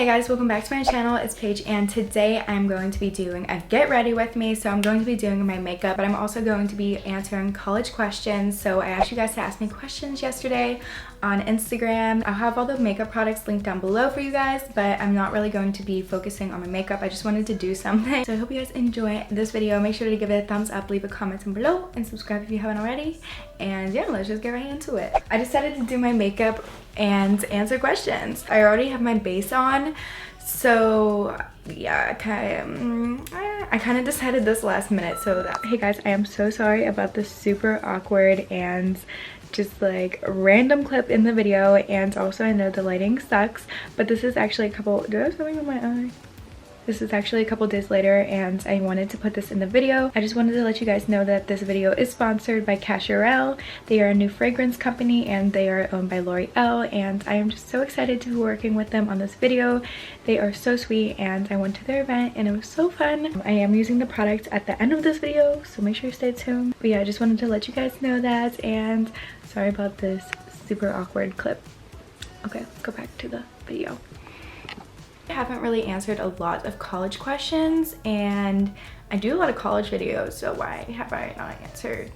Hey guys, welcome back to my channel. It's Paige, and today I'm going to be doing a get ready with me. So I'm going to be doing my makeup, but I'm also going to be answering college questions. So I asked you guys to ask me questions yesterday on Instagram. I'll have all the makeup products linked down below for you guys, but I'm not really going to be focusing on my makeup. I just wanted to do something. So I hope you guys enjoy this video. Make sure to give it a thumbs up, leave a comment down below, and subscribe if you haven't already. And yeah, let's just get right into it. I decided to do my makeup and answer questions. I already have my base on, so yeah, I kind of decided this last minute. So that, hey guys, I am so sorry about this super awkward and just like random clip in the video, and also I know the lighting sucks, but this is actually a couple, do I have something on my eye? This is actually a couple days later, and I wanted to put this in the video. I just wanted to let you guys know that this video is sponsored by Grwm. They are a new fragrance company, and they are owned by L'Oreal, and I am just so excited to be working with them on this video. They are so sweet, and I went to their event and it was so fun. I am using the product at the end of this video, so make sure you stay tuned. But yeah, I just wanted to let you guys know that, and sorry about this super awkward clip. Okay, let's go back to the video. I haven't really answered a lot of college questions, and I do a lot of college videos, so why have I not answered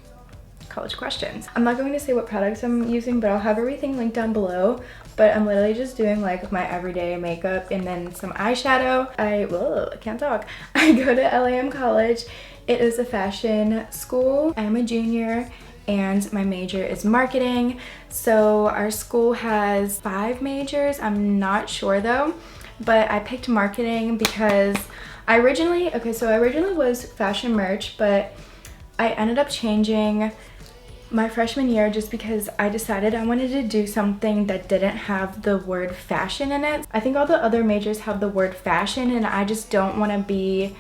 college questions? I'm not going to say what products I'm using, but I'll have everything linked down below. But I'm literally just doing like my everyday makeup and then some eyeshadow. I can't talk. I go to LAM College. It is a fashion school. I'm a junior and my major is marketing. So our school has 5 majors. I'm not sure though. But I picked marketing because I originally was fashion merch, but I ended up changing my freshman year just because I decided I wanted to do something that didn't have the word fashion in it. I think all the other majors have the word fashion, and I just don't want to be,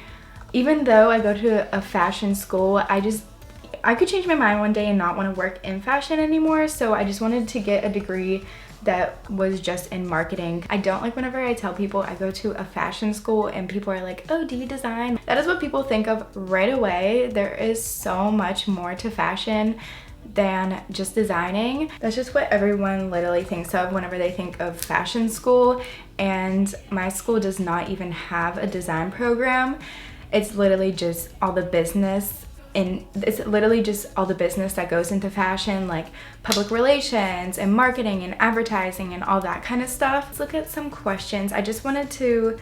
even though I go to a fashion school, I could change my mind one day and not want to work in fashion anymore. So I just wanted to get a degree that was just in marketing. I don't like whenever I tell people I go to a fashion school and people are like, oh, do you design? That is what people think of right away. There is so much more to fashion than just designing. That's just what everyone literally thinks of whenever they think of fashion school, and my school does not even have a design program. It's literally just all the business, and it's literally just all the business that goes into fashion, like public relations and marketing and advertising and all that kind of stuff. Let's look at some questions. I just wanted to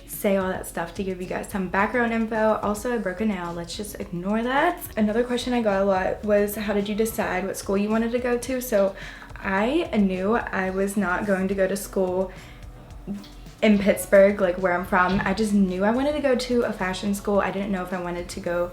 say all that stuff to give you guys some background info. Also, I broke a nail. Let's just ignore that. Another question I got a lot was, how did you decide what school you wanted to go to? So I knew I was not going to go to school in Pittsburgh, like where I'm from. I just knew I wanted to go to a fashion school. I didn't know if I wanted to go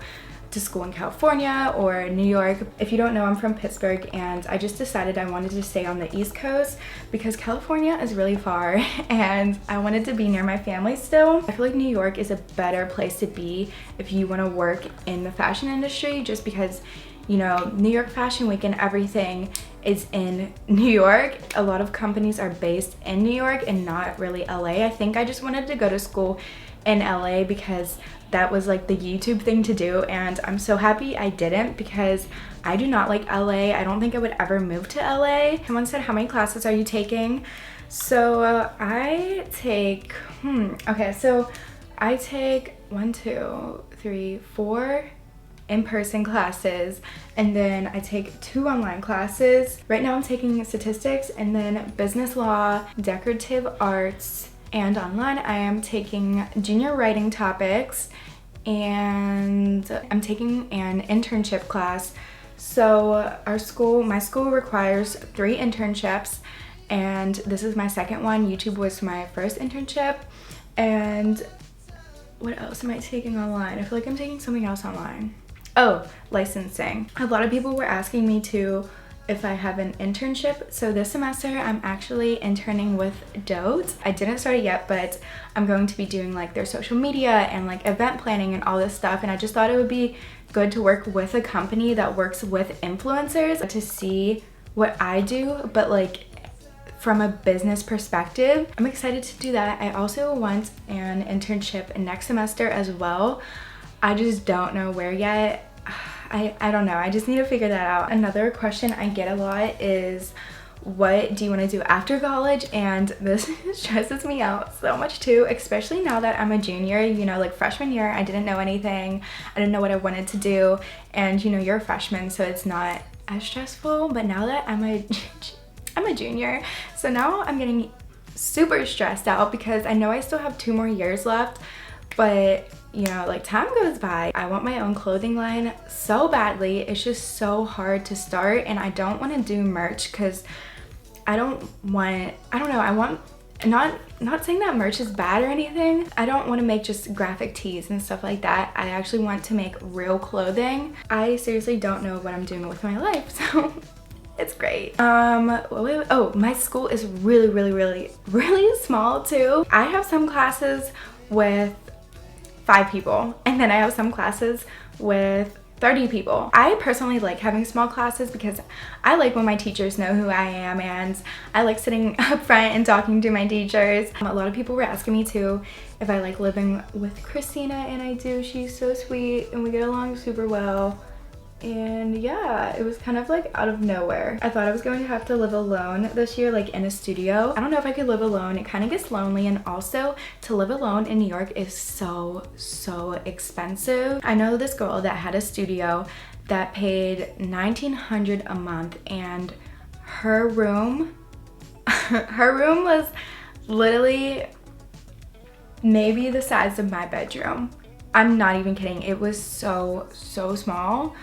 to school in California or New York. If you don't know, I'm from Pittsburgh, and I just decided I wanted to stay on the East Coast because California is really far and I wanted to be near my family still. I feel like New York is a better place to be if you want to work in the fashion industry, just because, you know, New York Fashion Week and everything is in New York. A lot of companies are based in New York and not really LA. I think I just wanted to go to school in LA because that was like the YouTube thing to do, and I'm so happy I didn't because I do not like LA. I don't think I would ever move to LA. Someone said, how many classes are you taking? So I take, I take 1, 2, 3, 4 in-person classes, and then I take 2 online classes. Right now I'm taking statistics and then business law, decorative arts, and online I am taking junior writing topics, and I'm taking an internship class. So my school requires 3 internships, and this is my second one. YouTube was my first internship. And what else am I taking online? I feel like I'm taking something else online. Oh, licensing. A lot of people were asking me if I have an internship. So this semester I'm actually interning with Dote. I didn't start it yet, but I'm going to be doing like their social media and like event planning and all this stuff, and I just thought it would be good to work with a company that works with influencers to see what I do, but like from a business perspective. I'm excited to do that. I also want an internship next semester as well. I just don't know where yet. I don't know. I just need to figure that out. Another question I get a lot is, what do you want to do after college? And this stresses me out so much too, especially now that I'm a junior. You know, like freshman year, I didn't know anything. I didn't know what I wanted to do. And you know, you're a freshman, so it's not as stressful. But now that I'm a junior, so now I'm getting super stressed out because I know I still have 2 more years left, but you know, like time goes by. I want my own clothing line so badly. It's just so hard to start, and I don't want to do merch because I don't know, I want, not saying that merch is bad or anything. I don't want to make just graphic tees and stuff like that. I actually want to make real clothing. I seriously don't know what I'm doing with my life, so it's great. Oh, my school is really small too. I have some classes with 5 people, and then I have some classes with 30 people. I personally like having small classes because I like when my teachers know who I am, and I like sitting up front and talking to my teachers. A lot of people were asking me too if I like living with Christina, and I do. She's so sweet and we get along super well. And yeah, it was kind of like out of nowhere. I thought I was going to have to live alone this year, like in a studio. I don't know if I could live alone. It kind of gets lonely, and also to live alone in New York is so expensive. I know this girl that had a studio that paid $1,900 a month, and her room was literally maybe the size of my bedroom. I'm not even kidding. It was so small.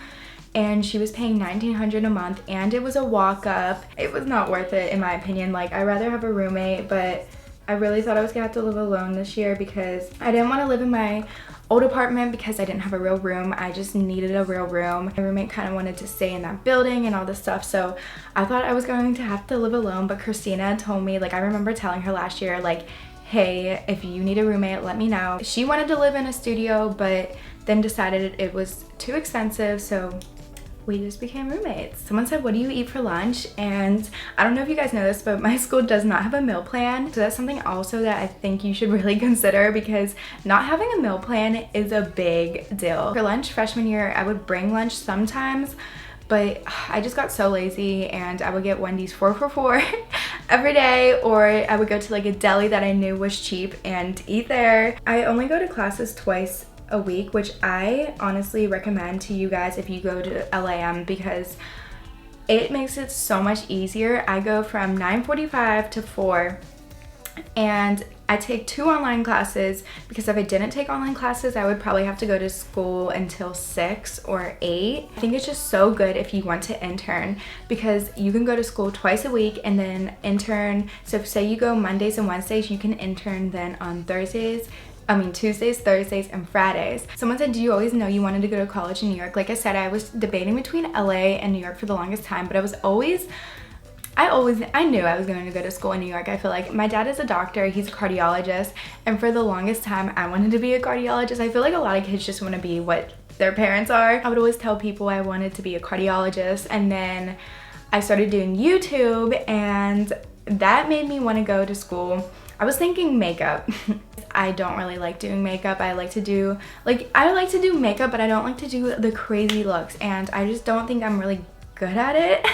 And she was paying $1,900 a month, and it was a walk-up. It was not worth it in my opinion. Like, I'd rather have a roommate, but I really thought I was gonna have to live alone this year because I didn't want to live in my old apartment because I didn't have a real room. I just needed a real room. My roommate kind of wanted to stay in that building and all this stuff, so I thought I was going to have to live alone. But Christina told me, like, I remember telling her last year, like, hey, if you need a roommate, let me know. She wanted to live in a studio, but then decided it was too expensive, so we just became roommates. Someone said, what do you eat for lunch? And I don't know if you guys know this, but my school does not have a meal plan. So that's something also that I think you should really consider, because not having a meal plan is a big deal. For lunch freshman year, I would bring lunch sometimes, but I just got so lazy, and I would get Wendy's 4 for $4 every day, or I would go to like a deli that I knew was cheap and eat there. I only go to classes twice a week, which I honestly recommend to you guys if you go to LAM, because it makes it so much easier. I go from 9:45 to 4, and I take 2 online classes, because if I didn't take online classes, I would probably have to go to school until 6 or 8. I think it's just so good if you want to intern, because you can go to school twice a week and then intern. So if, say you go Mondays and Wednesdays, you can intern then on Tuesdays, Thursdays, and Fridays. Someone said, do you always know you wanted to go to college in New York? Like I said, I was debating between LA and New York for the longest time, but I knew I was going to go to school in New York. I feel like my dad is a doctor, he's a cardiologist, and for the longest time I wanted to be a cardiologist. I feel like a lot of kids just want to be what their parents are. I would always tell people I wanted to be a cardiologist, and then I started doing YouTube, and that made me want to go to school. I was thinking makeup. I don't really like doing makeup. I like to do makeup, but I don't like to do the crazy looks, and I just don't think I'm really good at it.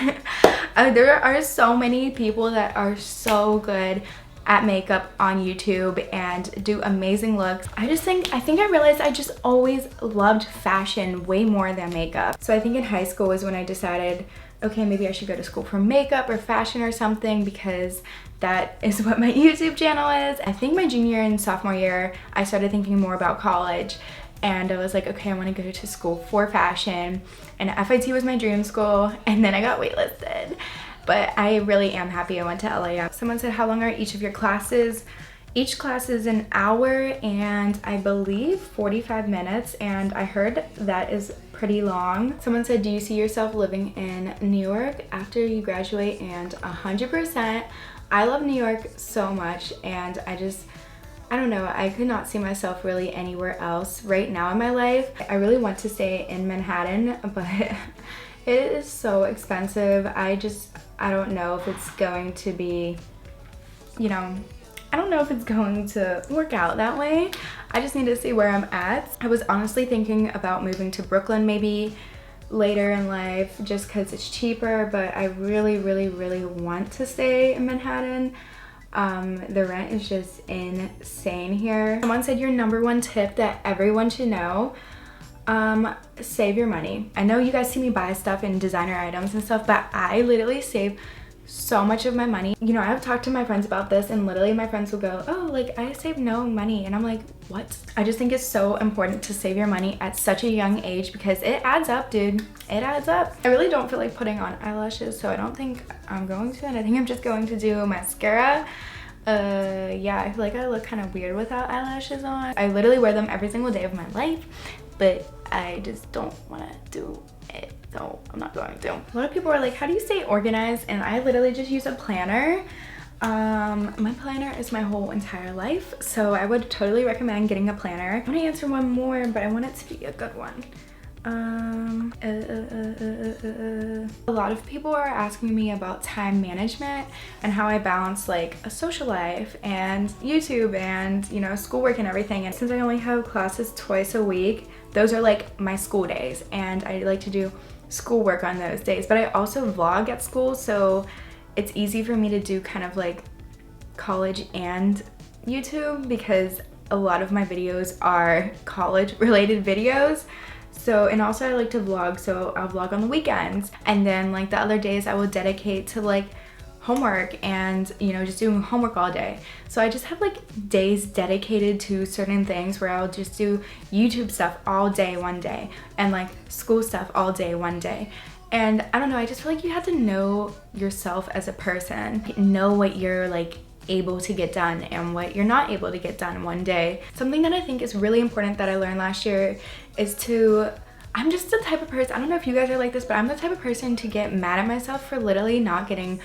There are so many people that are so good at makeup on YouTube and do amazing looks. I think I realized I just always loved fashion way more than makeup. So I think in high school was when I decided, okay, maybe I should go to school for makeup or fashion or something, because that is what my YouTube channel is. I think my junior and sophomore year, I started thinking more about college, and I was like, okay, I want to go to school for fashion, and FIT was my dream school, and then I got waitlisted. But I really am happy I went to LA. Someone said, how long are each of your classes? Each class is an hour and I believe 45 minutes, and I heard that is pretty long. Someone said, do you see yourself living in New York after you graduate? And 100%. I love New York so much, and I don't know, I could not see myself really anywhere else right now in my life. I really want to stay in Manhattan, but it is so expensive. I don't know if it's going to be, I don't know if it's going to work out that way. I just need to see where I'm at. I was honestly thinking about moving to Brooklyn maybe later in life just because it's cheaper, but I really want to stay in Manhattan. The rent is just insane here. Someone said your #1 tip that everyone should know, save your money. I know you guys see me buy stuff and designer items and stuff, but I literally save so much of my money. You know, I've talked to my friends about this, and literally my friends will go, oh, like I save no money, and I'm like, what? I just think it's so important to save your money at such a young age because it adds up, dude. It adds up. I really don't feel like putting on eyelashes, so I don't think I'm going to, and I think I'm just going to do mascara. Yeah, I feel like I look kind of weird without eyelashes on. I literally wear them every single day of my life, but I just don't want to do it, so I'm not going to. A lot of people are like, how do you stay organized? And I literally just use a planner. My planner is my whole entire life, so I would totally recommend getting a planner. I want to answer one more, but I want it to be a good one. A lot of people are asking me about time management and how I balance like a social life and YouTube and, you know, schoolwork and everything. And since I only have classes twice a week, those are like my school days, and I like to do schoolwork on those days. But I also vlog at school, so it's easy for me to do kind of like college and YouTube because a lot of my videos are college related videos. So, and also I like to vlog, so I'll vlog on the weekends, and then like the other days I will dedicate to like homework and, you know, just doing homework all day. So I just have like days dedicated to certain things where I'll just do YouTube stuff all day one day and like school stuff all day one day. And I don't know, I just feel like you have to know yourself as a person, know what you're like able to get done and what you're not able to get done one day. Something that I think is really important that I learned last year is I'm just the type of person, I don't know if you guys are like this, but I'm the type of person to get mad at myself for literally not getting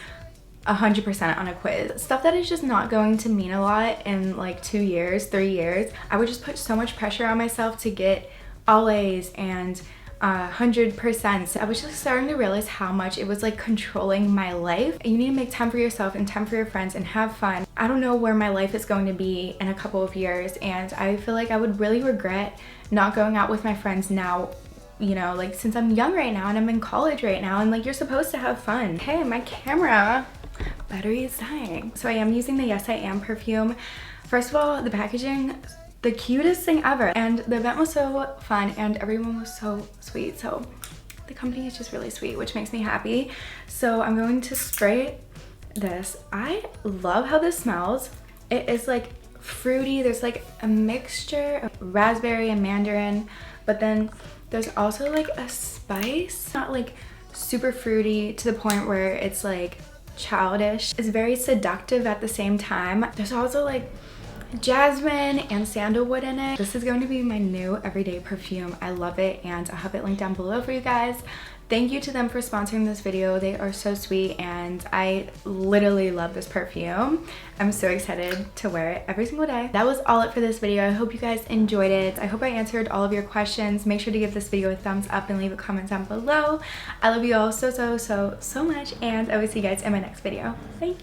100% on a quiz. Stuff that is just not going to mean a lot in like 2 years, 3 years. I would just put so much pressure on myself to get all A's and 100%. I was just starting to realize how much it was like controlling my life. You need to make time for yourself and time for your friends and have fun. I don't know where my life is going to be in a couple of years, and I feel like I would really regret not going out with my friends now, you know, like since I'm young right now and I'm in college right now, and like you're supposed to have fun. Hey, my camera battery is dying. So I am using the Yes I Am perfume. First of all, the packaging, the cutest thing ever, and the event was so fun and everyone was so sweet, so the company is just really sweet, which makes me happy. So I'm going to spray this. I love how this smells. It is like fruity. There's like a mixture of raspberry and mandarin, but then there's also like a spice, not like super fruity to the point where it's like childish. It's very seductive at the same time. There's also like jasmine and sandalwood in it. This is going to be my new everyday perfume. I love it, and I'll have it linked down below for you guys. Thank you to them for sponsoring this video. They are so sweet, and I literally love this perfume. I'm so excited to wear it every single day. That was all it for this video. I hope you guys enjoyed it. I hope I answered all of your questions. Make sure to give this video a thumbs up and leave a comment down below. I love you all so much, and I will see you guys in my next video. Bye.